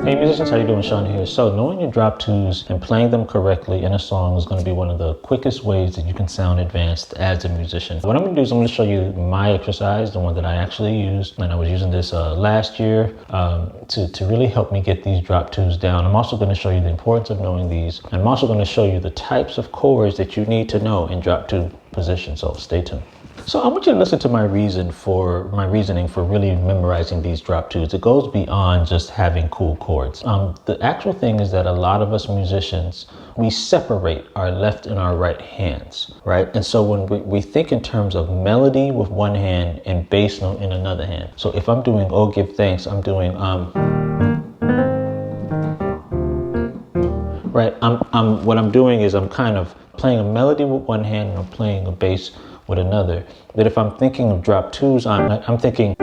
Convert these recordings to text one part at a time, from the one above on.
Hey musicians, how you doing? Sean here. So knowing your drop twos and playing them correctly in a song is going to be one of the quickest ways that you can sound advanced as a musician. What I'm going to do is I'm going to show you my exercise, the one that I actually used, and I was using this last year to really help me get these drop twos down. I'm also going to show you the importance of knowing these. I'm also going to show you the types of chords that you need to know in drop two position, so stay tuned. So I want you to listen to my reasoning for really memorizing these drop twos. It goes beyond just having cool chords. The actual thing is that a lot of us musicians, we separate our left and our right hands, right? And so when we think in terms of melody with one hand and bass note in another hand. So if I'm doing Oh Give Thanks, I'm doing right? What I'm doing is I'm kind of playing a melody with one hand and I'm playing a bass with another. But if I'm thinking of drop twos, I'm thinking.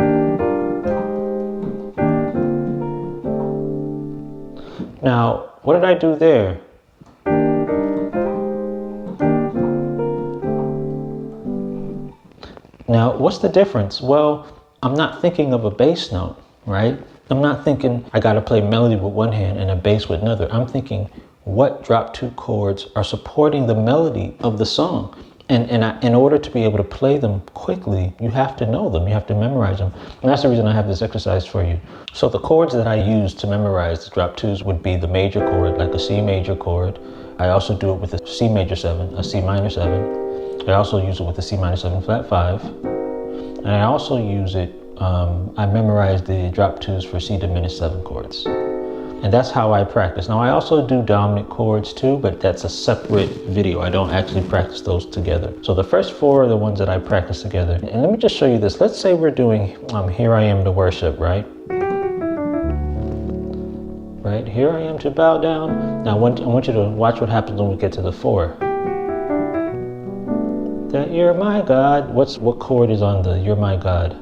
Now, what did I do there? Now, what's the difference? Well, I'm not thinking of a bass note, right? I'm not thinking I gotta play melody with one hand and a bass with another. I'm thinking what drop two chords are supporting the melody of the song. And in order to be able to play them quickly, you have to know them, you have to memorize them. And that's the reason I have this exercise for you. So the chords that I use to memorize the drop twos would be the major chord, like a C major chord. I also do it with a C major 7, a C minor 7. I also use it with a C minor 7 flat 5. And I also use it, I memorize the drop twos for C diminished 7 chords. And that's how I practice. Now I also do dominant chords too, but that's a separate video. I don't actually practice those together. So the first 4 are the ones that I practice together. And let me just show you this. Let's say we're doing Here I Am to Worship, right? Right, Here I Am to Bow Down. Now I want you to watch what happens when we get to the 4. That you're my God. What chord is on the You're my God?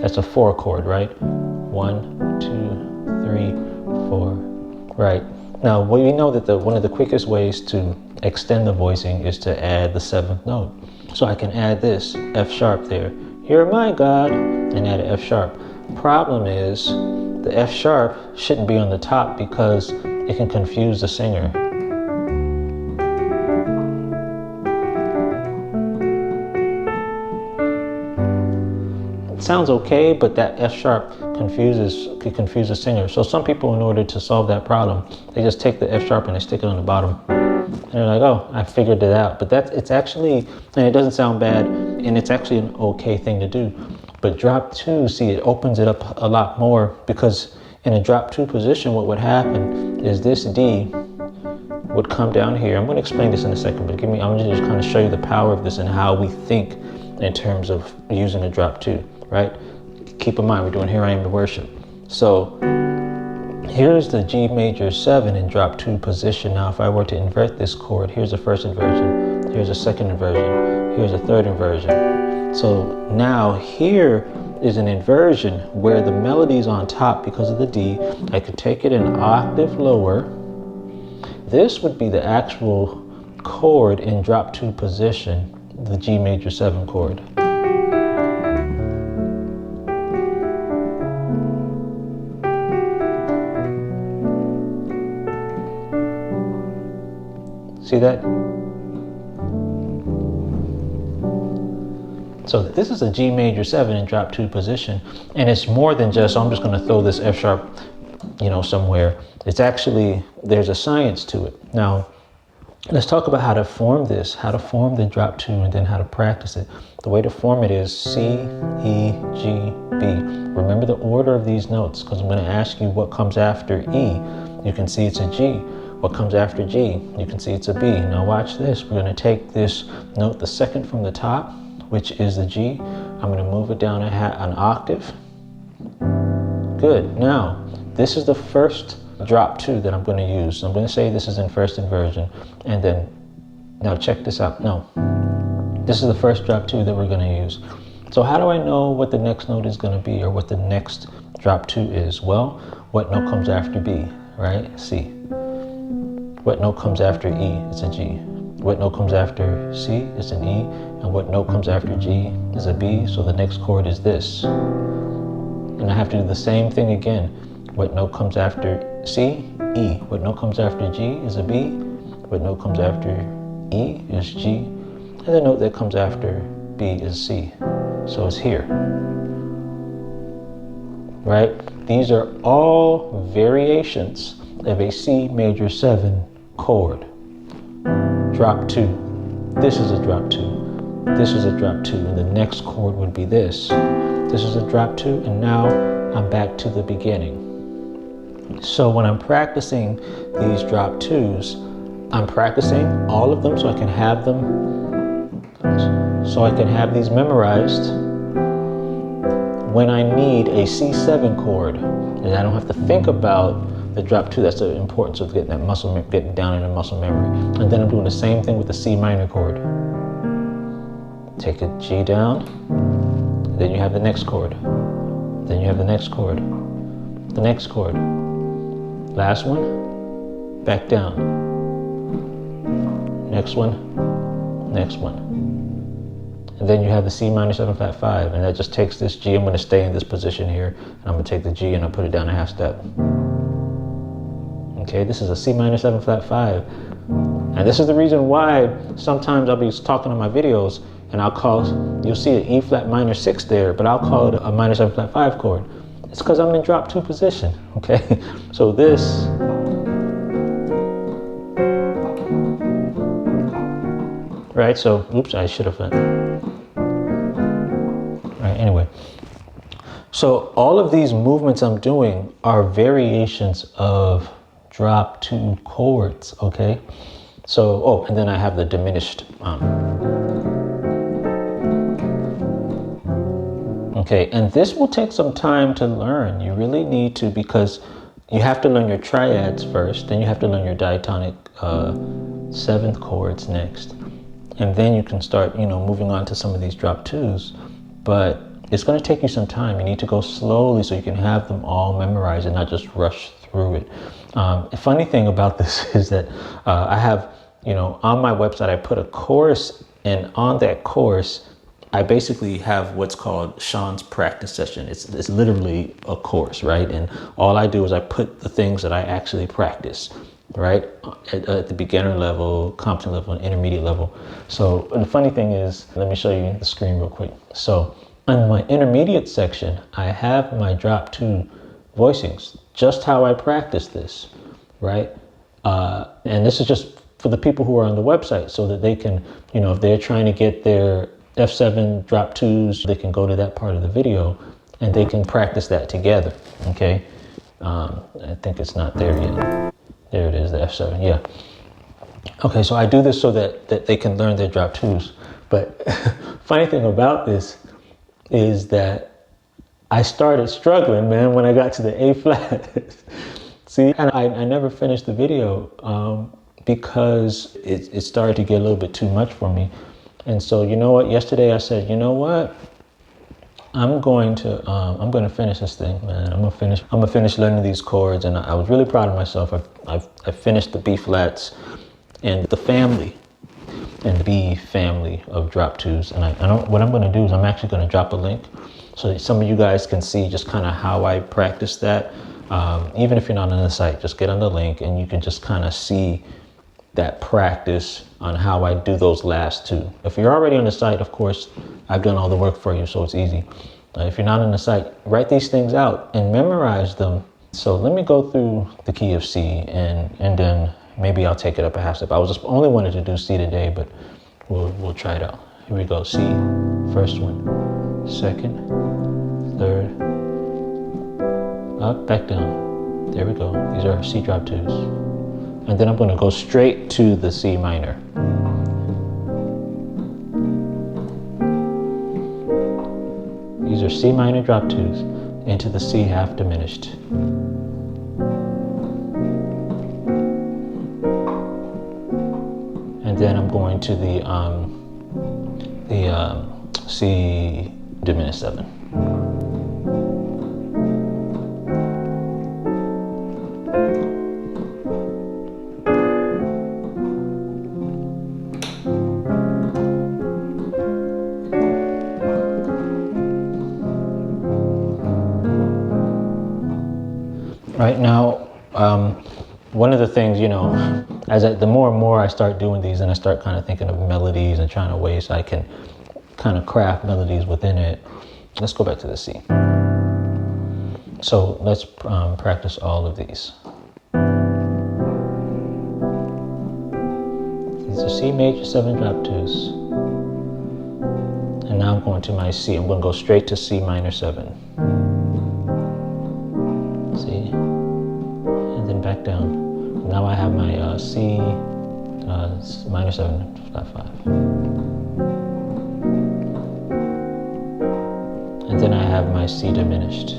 That's a 4 chord, right? 1, 2, 3, 4. Right. Now, we know that one of the quickest ways to extend the voicing is to add the 7th note. So I can add this F sharp there. You're my God, and add an F sharp. Problem is, the F sharp shouldn't be on the top because it can confuse the singer. Sounds okay, but that F sharp could confuse the singer. So some people, in order to solve that problem, they just take the F sharp and they stick it on the bottom. And they're like, oh, I figured it out. But it's actually, and it doesn't sound bad, and it's actually an okay thing to do. But drop two, see, it opens it up a lot more, because in a drop two position, what would happen is this D would come down here. I'm going to explain this in a second, but I'm going to just kind of show you the power of this and how we think in terms of using a drop two. Right? Keep in mind, we're doing Here I Am to Worship. So here's the G major 7 in drop two position. Now, if I were to invert this chord, here's the first inversion, here's a second inversion, here's a third inversion. So now here is an inversion where the melody is on top because of the D. I could take it an octave lower. This would be the actual chord in drop two position, the G major 7 chord. See that? So this is a G major 7 in drop two position, and it's more than just, I'm just going to throw this F sharp, somewhere. It's actually, there's a science to it. Now, let's talk about how to form this, how to form the drop two, and then how to practice it. The way to form it is C, E, G, B. Remember the order of these notes, because I'm going to ask you what comes after E. You can see it's a G. What comes after G? You can see it's a B. Now watch this. We're going to take this note, the second from the top, which is the G. I'm going to move it down an octave. Good. Now, this is the first drop two that I'm going to use. So I'm going to say this is in first inversion. And then, now check this out. No, this is the first drop two that we're going to use. So how do I know what the next note is going to be, or what the next drop two is? Well, what note comes after B, right? C. What note comes after E? It's a G. What note comes after C? It's an E. And what note comes after G is a B. So the next chord is this. And I have to do the same thing again. What note comes after C? E. What note comes after G is a B. What note comes after E is G. And the note that comes after B is C. So it's here. Right? These are all variations of a C major 7 chord. Drop 2. This is a drop 2. This is a drop 2. And the next chord would be this. This is a drop 2. And now I'm back to the beginning. So when I'm practicing these drop 2s, I'm practicing all of them so I can have these memorized when I need a C7 chord, and I don't have to think about the drop 2. That's the importance of getting that muscle, getting down in the muscle memory. And then I'm doing the same thing with the C minor chord. Take a G down, then you have the next chord. Then you have the next chord, the next chord. Last one, back down. Next one, next one. And then you have the C minor 7 flat 5, and that just takes this G. I'm going to stay in this position here, and I'm going to take the G and I'll put it down a half step. Okay, this is a C minor 7 flat 5. And this is the reason why sometimes I'll be talking on my videos and you'll see an E flat minor 6 there, but I'll call it a minor 7 flat 5 chord. It's because I'm in drop 2 position, okay? So this, right? So, oops, I should have anyway, so all of these movements I'm doing are variations of drop 2 chords, okay? So, oh, and then I have the diminished. Okay, and this will take some time to learn. You really need to, because you have to learn your triads first, then you have to learn your diatonic 7th chords next. And then you can start, moving on to some of these drop 2s. But it's going to take you some time. You need to go slowly so you can have them all memorized and not just rush through it. The funny thing about this is that I have, on my website, I put a course, and on that course, I basically have what's called Sean's practice session. It's literally a course, right? And all I do is I put the things that I actually practice, right? At the beginner level, competent level, and intermediate level. So the funny thing is, let me show you the screen real quick. So on my intermediate section, I have my drop 2 voicings, just how I practice this, right? And this is just for the people who are on the website so that they can, if they're trying to get their F7 drop 2s, they can go to that part of the video and they can practice that together, okay? I think it's not there yet. There it is, the F7, yeah. Okay, so I do this so that they can learn their drop 2s. But funny thing about this is that I started struggling, man, when I got to the A flat. See, and I never finished the video because it started to get a little bit too much for me. And so, you know what? Yesterday I said, you know what? I'm going to finish this thing, man. I'm gonna finish learning these chords, and I was really proud of myself. I finished the B flats and the family, and the B family of drop 2s. And what I'm going to do is I'm actually going to drop a link so that some of you guys can see just kind of how I practice that. Even if you're not on the site, just get on the link and you can just kind of see that practice on how I do those last 2. If you're already on the site, of course, I've done all the work for you, so it's easy. If you're not on the site, write these things out and memorize them. So let me go through the key of C, and then maybe I'll take it up a half step. I was just only wanted to do C today, but we'll try it out. Here we go. C, first one, second, third, up, back down. There we go. These are C drop 2s. And then I'm going to go straight to the C minor. These are C minor drop 2s into the C half diminished. And then I'm going to the C diminished 7. Right now, one of the things, you know, the more and more I start doing these and I start kind of thinking of melodies and trying to ways I can kind of craft melodies within it. Let's go back to the C. So let's practice all of these. These are C major 7 drop 2s. And now I'm going to my C. I'm going to go straight to C minor 7. C. And then back down. Now I have my C minor 7 flat 5. And then I have my C diminished.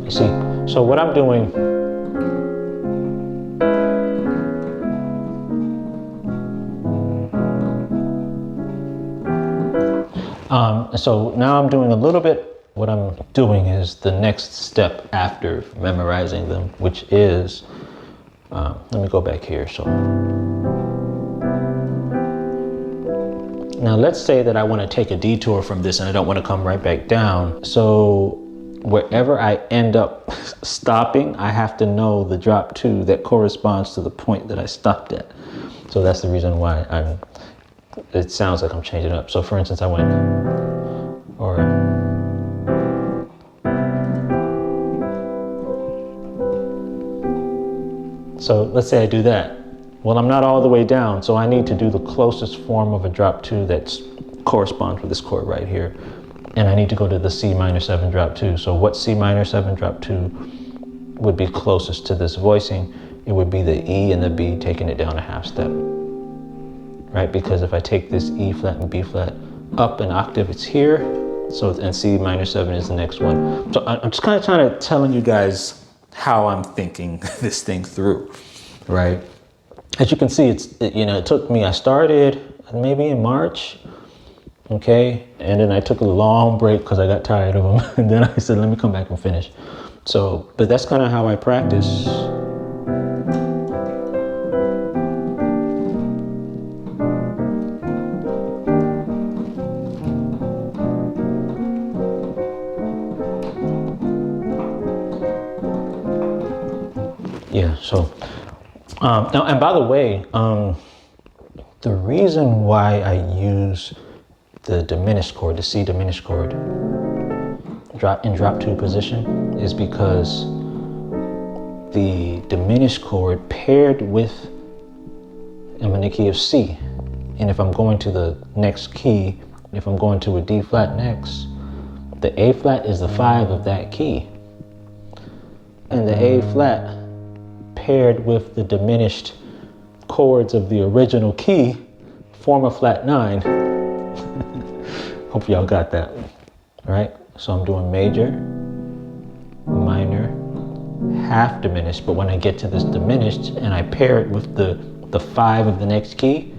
You see, so what I'm doing, so now I'm doing a little bit. What I'm doing is the next step after memorizing them, which is, let me go back here. So now let's say that I want to take a detour from this and I don't want to come right back down. So wherever I end up stopping, I have to know the drop 2 that corresponds to the point that I stopped at. So that's the reason why it sounds like I'm changing it up. So for instance, I went, so let's say I do that. Well, I'm not all the way down, so I need to do the closest form of a drop 2 that corresponds with this chord right here. And I need to go to the C minor 7 drop 2. So what C minor 7 drop 2 would be closest to this voicing? It would be the E and the B taking it down a half step, right? Because if I take this E flat and B flat up an octave, it's here. So, and C minor 7 is the next one. So I'm just kind of trying to telling you guys how I'm thinking this thing through, right? As you can see, it took me, I started maybe in March, okay? And then I took a long break because I got tired of them. And then I said, let me come back and finish. So, but that's kind of how I practice. Yeah, so, now, and by the way, the reason why I use the diminished chord, the C diminished chord, drop 2 position is because the diminished chord paired with, I'm in the key of C. And if I'm going to the next key, if I'm going to a D flat next, the A flat is the 5 of that key. And the A flat paired with the diminished chords of the original key form a flat 9. Hope y'all got that, right? So I'm doing major, minor, half diminished, but when I get to this diminished and I pair it with the 5 of the next key,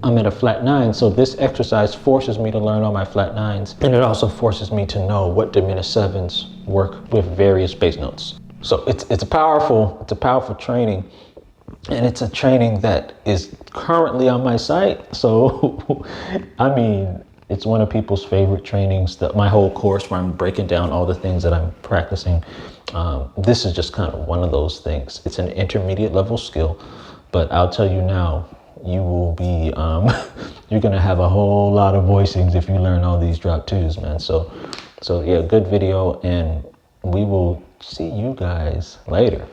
I'm at a flat 9. So this exercise forces me to learn all my flat 9s, and it also forces me to know what diminished 7s work with various bass notes. So it's a powerful training, and it's a training that is currently on my site. So I mean, it's one of people's favorite trainings, my whole course where I'm breaking down all the things that I'm practicing. This is just kind of one of those things. It's an intermediate level skill, but I'll tell you now, you will be, you're gonna have a whole lot of voicings if you learn all these drop 2s, man. So yeah, good video, and we will see you guys later.